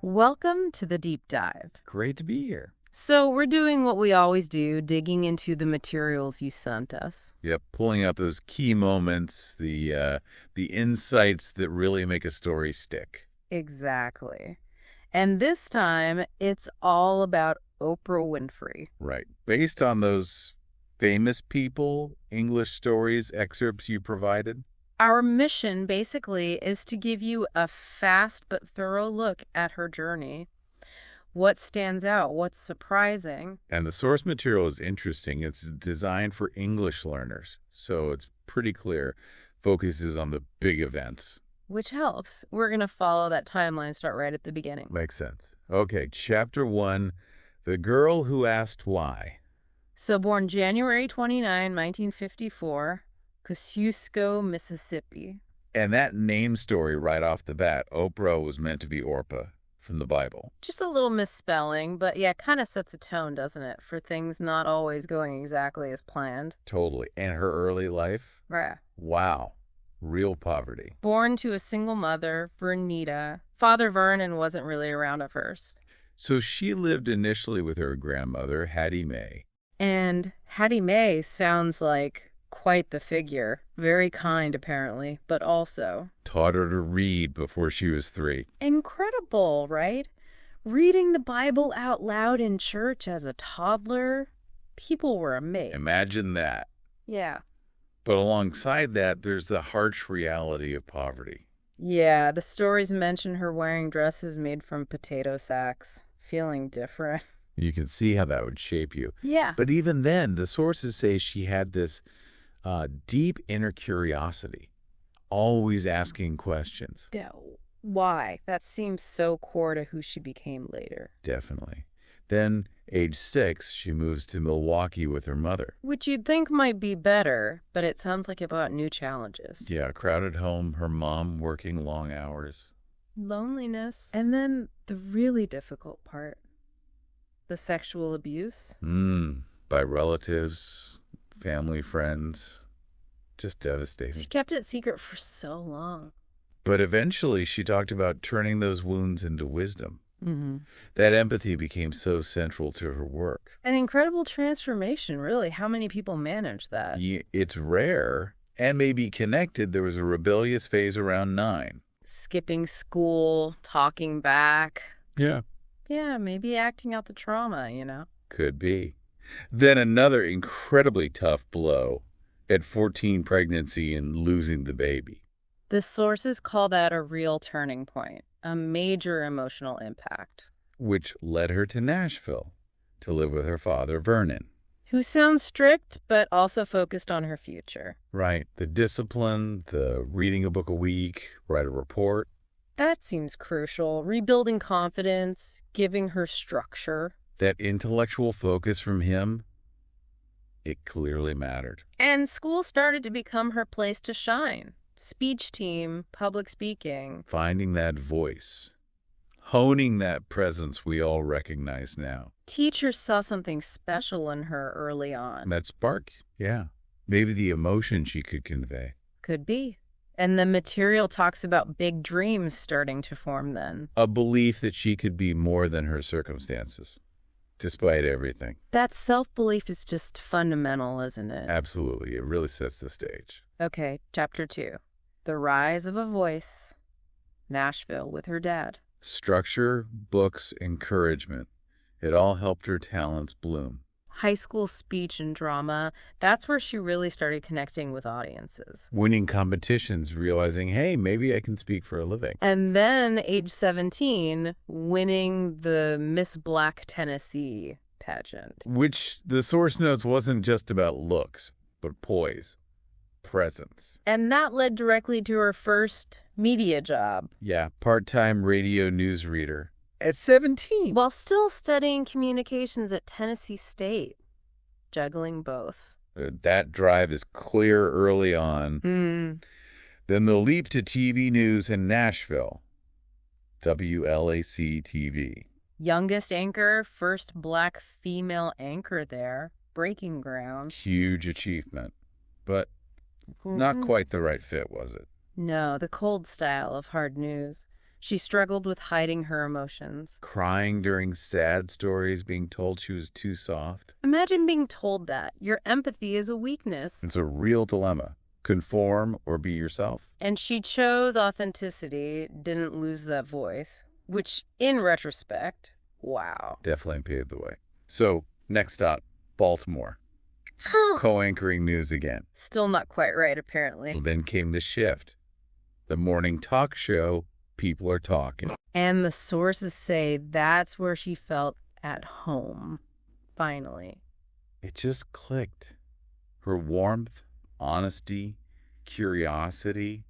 Welcome to the deep dive. Great to be here. So we're doing what we always do, digging into the materials you sent us. Yep, pulling out those key moments, the insights that really make a story stick. Exactly. And this time, it's all about Oprah Winfrey. Right. Based on those famous people, English stories, excerpts you provided. Our mission, basically, is to give you a fast but thorough look at her journey. What stands out? What's surprising? And the source material is interesting. It's designed for English learners, so it's pretty clear. Focuses on the big events. Which helps. We're going to follow that timeline, start right at the beginning. Makes sense. Okay, Chapter 1, The Girl Who Asked Why. So born January 29, 1954, Kosciusko, Mississippi. And that name story right off the bat, Oprah was meant to be Orpah from the Bible. Just a little misspelling, but yeah, kind of sets a tone, doesn't it, for things not always going exactly as planned. Totally. And her early life? Right. Wow. Real poverty. Born to a single mother, Vernita. Father Vernon wasn't really around at first. So she lived initially with her grandmother, Hattie Mae. And Hattie Mae sounds like quite the figure. Very kind, apparently, but also Taught her to read before she was 3. incredible, right? Reading the Bible out loud in church as a toddler. People were amazed. Imagine that. Yeah. But alongside that, there's the harsh reality of poverty. Yeah, the stories mention her wearing dresses made from potato sacks, feeling different. You can see how that would shape you. Yeah. But even then, the sources say she had this deep inner curiosity, always asking questions. Why? That seems so core to who she became later. Definitely. Then, age 6, she moves to Milwaukee with her mother. Which you'd think might be better, but it sounds like it brought new challenges. Yeah, crowded home, her mom working long hours. Loneliness. And then the really difficult part. The sexual abuse. By relatives, family, friends. Just devastating. She kept it secret for so long. But eventually she talked about turning those wounds into wisdom. Mm-hmm. That empathy became so central to her work. An incredible transformation, really. How many people manage that? It's rare and may be connected. There was a rebellious phase around 9. Skipping school, talking back. Yeah. Yeah, maybe acting out the trauma, Could be. Then another incredibly tough blow at 14, pregnancy and losing the baby. The sources call that a real turning point, a major emotional impact. Which led her to Nashville to live with her father, Vernon. Who sounds strict, but also focused on her future. Right. The discipline, the reading a book a week, write a report. That seems crucial. Rebuilding confidence, giving her structure. That intellectual focus from him, it clearly mattered. And school started to become her place to shine. Speech team, public speaking. Finding that voice. Honing that presence we all recognize now. Teachers saw something special in her early on. That spark, yeah. Maybe the emotion she could convey. Could be. And the material talks about big dreams starting to form then. A belief that she could be more than her circumstances, despite everything. That self-belief is just fundamental, isn't it? Absolutely. It really sets the stage. Okay, Chapter 2. The Rise of a Voice. Nashville with her dad. Structure, books, encouragement. It all helped her talents bloom. High school speech and drama, that's where she really started connecting with audiences. Winning competitions, realizing, hey, maybe I can speak for a living. And then, age 17, winning the Miss Black Tennessee pageant. Which the source notes wasn't just about looks, but poise, presence. And that led directly to her first media job. Yeah, part-time radio newsreader. At 17. While still studying communications at Tennessee State. Juggling both. That drive is clear early on. Then the leap to TV news in Nashville. WLAC TV. Youngest anchor, first Black female anchor there. Breaking ground. Huge achievement. But not quite the right fit, was it? No, the cold style of hard news. She struggled with hiding her emotions. Crying during sad stories, being told she was too soft. Imagine being told that. Your empathy is a weakness. It's a real dilemma. Conform or be yourself. And she chose authenticity, didn't lose that voice, which, in retrospect, wow. Definitely paved the way. So, next stop, Baltimore. Co-anchoring news again. Still not quite right, apparently. Then came the shift. The morning talk show, people are talking. And the sources say that's where she felt at home. Finally. It just clicked. Her warmth, honesty, curiosity,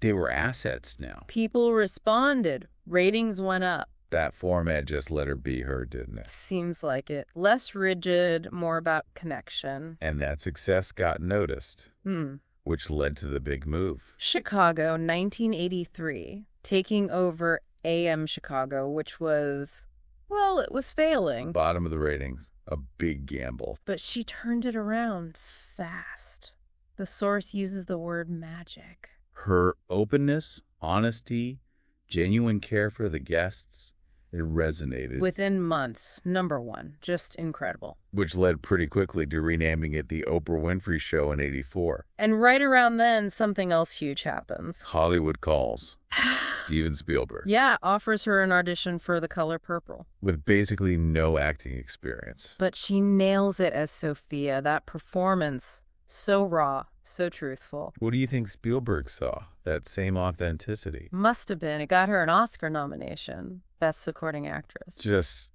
they were assets now. People responded. Ratings went up. That format just let her be her, didn't it? Seems like it. Less rigid, more about connection. And that success got noticed, which led to the big move. Chicago, 1983, taking over AM Chicago, which was, well, it was failing. Bottom of the ratings, a big gamble. But she turned it around fast. The source uses the word magic. Her openness, honesty, genuine care for the guests, it resonated. Within months, #1, just incredible. Which led pretty quickly to renaming it the Oprah Winfrey Show in '84. And right around then, something else huge happens. Hollywood calls. Steven Spielberg. Yeah, offers her an audition for The Color Purple. With basically no acting experience. But she nails it as Sophia. That performance, so raw, so truthful. What do you think Spielberg saw? That same authenticity? Must have been. It got her an Oscar nomination. Best Supporting Actress. Just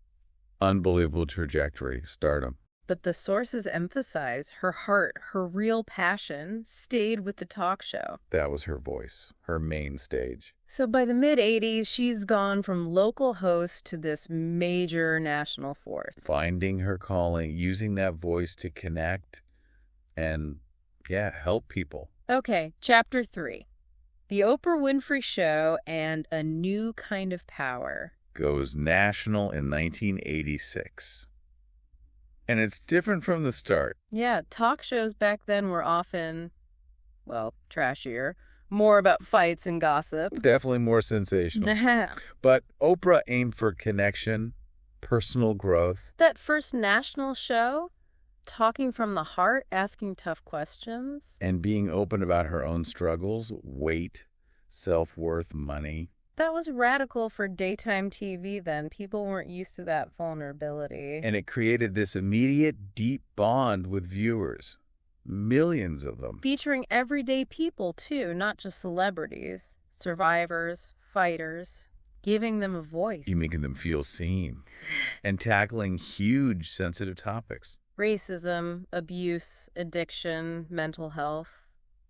unbelievable trajectory, stardom. But the sources emphasize her heart, her real passion, stayed with the talk show. That was her voice, her main stage. So by the mid-'80s, she's gone from local host to this major national force. Finding her calling, using that voice to connect and, help people. Okay, Chapter 3. The Oprah Winfrey Show and a New Kind of Power. Goes national in 1986. And it's different from the start. Yeah, talk shows back then were often, well, trashier, more about fights and gossip. Definitely more sensational. But Oprah aimed for connection, personal growth. That first national show, talking from the heart, asking tough questions. And being open about her own struggles, weight, self-worth, money. That was radical for daytime TV then. People weren't used to that vulnerability. And it created this immediate, deep bond with viewers. Millions of them. Featuring everyday people, too, not just celebrities. Survivors, fighters, giving them a voice. You making them feel seen. And tackling huge, sensitive topics. Racism, abuse, addiction, mental health.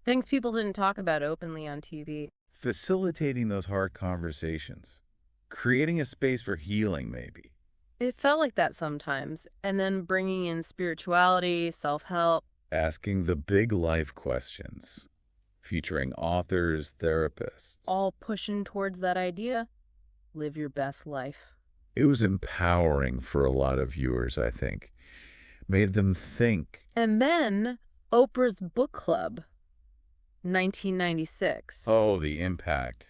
Things people didn't talk about openly on TV. Facilitating those hard conversations. Creating a space for healing, maybe. It felt like that sometimes. And then bringing in spirituality, self-help. Asking the big life questions. Featuring authors, therapists. All pushing towards that idea. Live your best life. It was empowering for a lot of viewers, I think. Made them think. And then Oprah's book club. 1996. Oh, the impact.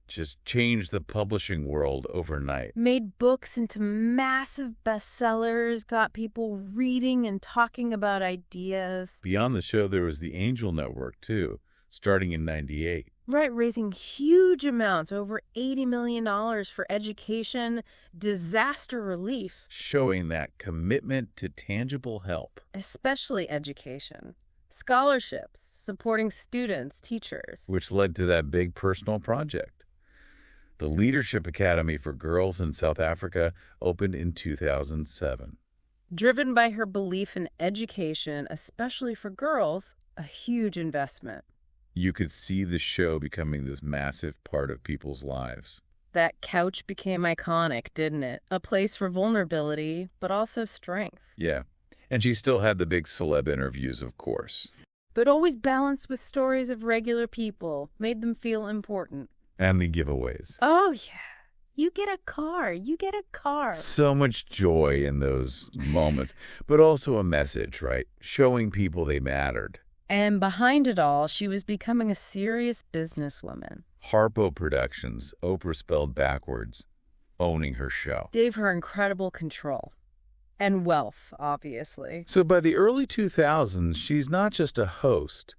Just changed the publishing world overnight. Made books into massive bestsellers, got people reading and talking about ideas. Beyond the show, there was the Angel Network, too, starting in '98. Right, raising huge amounts, over $80 million for education, disaster relief. Showing that commitment to tangible help. Especially education. Scholarships, supporting students, teachers. Which led to that big personal project. The Leadership Academy for Girls in South Africa opened in 2007. Driven by her belief in education, especially for girls, a huge investment. You could see the show becoming this massive part of people's lives. That couch became iconic, didn't it? A place for vulnerability, but also strength. Yeah. And she still had the big celeb interviews, of course. But always balanced with stories of regular people, made them feel important. And the giveaways. Oh, yeah. You get a car. You get a car. So much joy in those moments. But also a message, right? Showing people they mattered. And behind it all, she was becoming a serious businesswoman. Harpo Productions, Oprah spelled backwards, owning her show. Gave her incredible control. And wealth, obviously. So by the early 2000s, she's not just a host.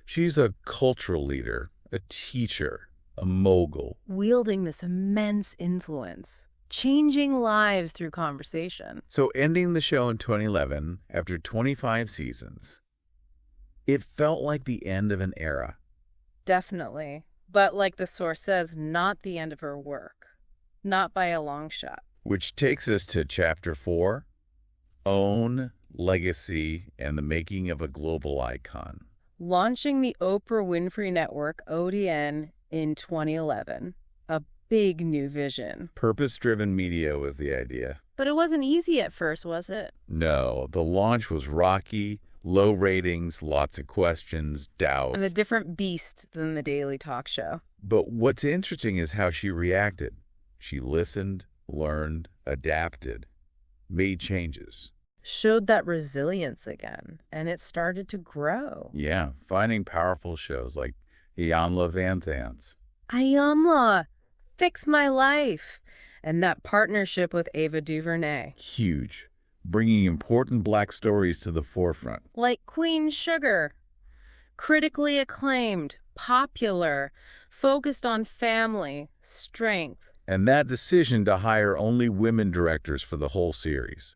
She's a cultural leader, a teacher, a mogul. Wielding this immense influence. Changing lives through conversation. So ending the show in 2011, after 25 seasons, it felt like the end of an era. Definitely. But like the source says, not the end of her work. Not by a long shot. Which takes us to Chapter 4, Own, Legacy, and the Making of a Global Icon. Launching the Oprah Winfrey Network, ODN, in 2011. A big new vision. Purpose-driven media was the idea. But it wasn't easy at first, was it? No, the launch was rocky, low ratings, lots of questions, doubts. And a different beast than the daily talk show. But what's interesting is how she reacted. She listened, learned, adapted, made changes. Showed that resilience again, and it started to grow. Yeah, finding powerful shows like Iyanla Vanzant's. Iyanla, Fix My Life. And that partnership with Ava DuVernay. Huge, bringing important Black stories to the forefront. Like Queen Sugar. Critically acclaimed, popular, focused on family, strength. And that decision to hire only women directors for the whole series.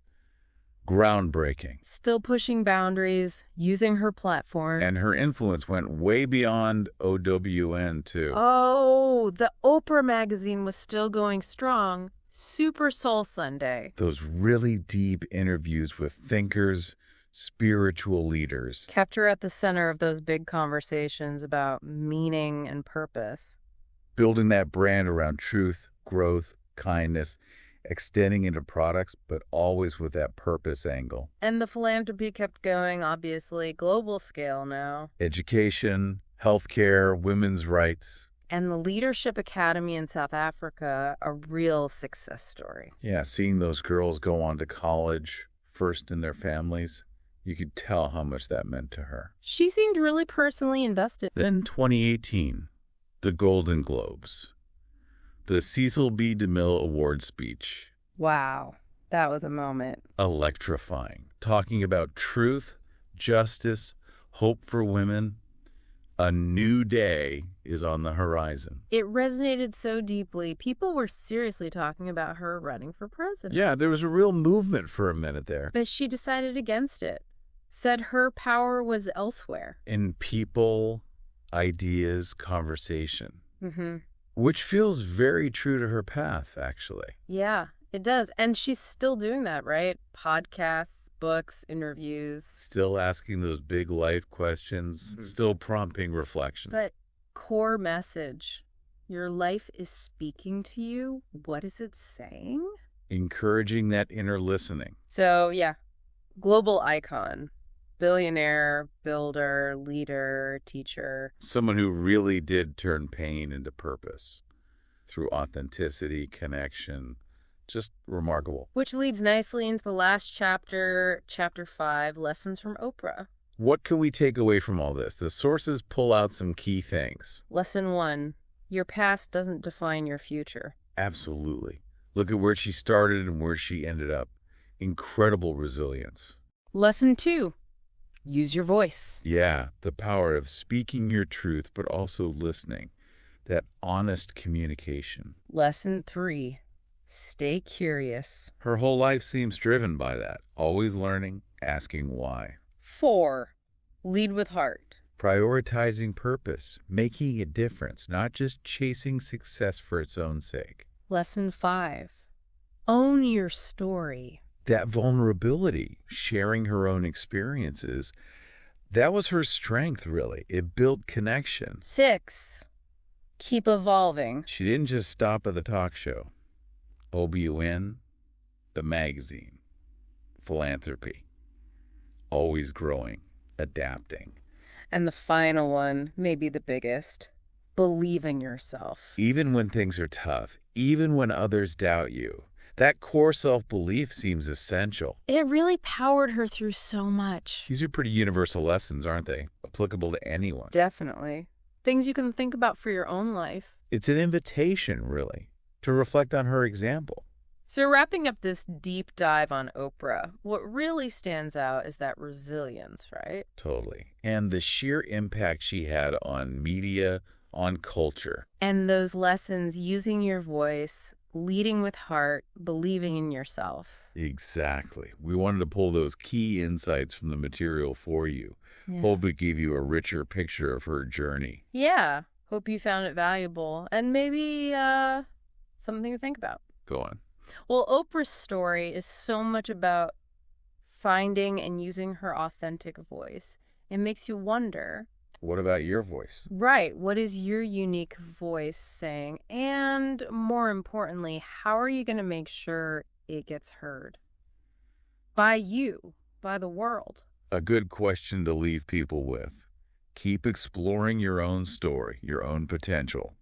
Groundbreaking. Still pushing boundaries, using her platform. And her influence went way beyond OWN, too. Oh, the Oprah magazine was still going strong. Super Soul Sunday. Those really deep interviews with thinkers, spiritual leaders. Kept her at the center of those big conversations about meaning and purpose. Building that brand around truth, growth, kindness, extending into products, but always with that purpose angle. And the philanthropy kept going, obviously, global scale now. Education, healthcare, women's rights. And the Leadership Academy in South Africa, a real success story. Yeah, seeing those girls go on to college, first in their families, you could tell how much that meant to her. She seemed really personally invested. Then 2018, the Golden Globes. The Cecil B. DeMille Award speech. Wow, that was a moment. Electrifying. Talking about truth, justice, hope for women. A new day is on the horizon. It resonated so deeply. People were seriously talking about her running for president. Yeah, there was a real movement for a minute there. But she decided against it. Said her power was elsewhere. In people, ideas, conversation. Mm-hmm. Which feels very true to her path, actually. Yeah, it does. And she's still doing that, right? Podcasts, books, interviews. Still asking those big life questions, still prompting reflection. But core message, your life is speaking to you. What is it saying? Encouraging that inner listening. So, yeah, global icon. Billionaire, builder, leader, teacher. Someone who really did turn pain into purpose through authenticity, connection. Just remarkable. Which leads nicely into the last chapter, Chapter 5, Lessons from Oprah. What can we take away from all this? The sources pull out some key things. Lesson 1, your past doesn't define your future. Absolutely. Look at where she started and where she ended up. Incredible resilience. Lesson 2, use your voice. Yeah, the power of speaking your truth, but also listening. That honest communication. Lesson 3, stay curious. Her whole life seems driven by that. Always learning, asking why. 4, lead with heart. Prioritizing purpose, making a difference, not just chasing success for its own sake. Lesson 5, own your story. That vulnerability, sharing her own experiences, that was her strength, really. It built connection. 6, keep evolving. She didn't just stop at the talk show. OBUN, the magazine, philanthropy, always growing, adapting. And the final one, maybe the biggest, believe in yourself. Even when things are tough, even when others doubt you, That core self-belief seems essential. It really powered her through so much. These are pretty universal lessons, aren't they? Applicable to anyone. Definitely. Things you can think about for your own life. It's an invitation, really, to reflect on her example. So wrapping up this deep dive on Oprah, what really stands out is that resilience, right? Totally. And the sheer impact she had on media, on culture. And those lessons using your voice, leading with heart, believing in yourself. Exactly. We wanted to pull those key insights from the material for you. Yeah. Hope it gave you a richer picture of her journey. Yeah. Hope you found it valuable and maybe something to think about. Go on. Well, Oprah's story is so much about finding and using her authentic voice. It makes you wonder. What about your voice? Right. What is your unique voice saying? And more importantly, how are you going to make sure it gets heard? By you, by the world. A good question to leave people with. Keep exploring your own story, your own potential.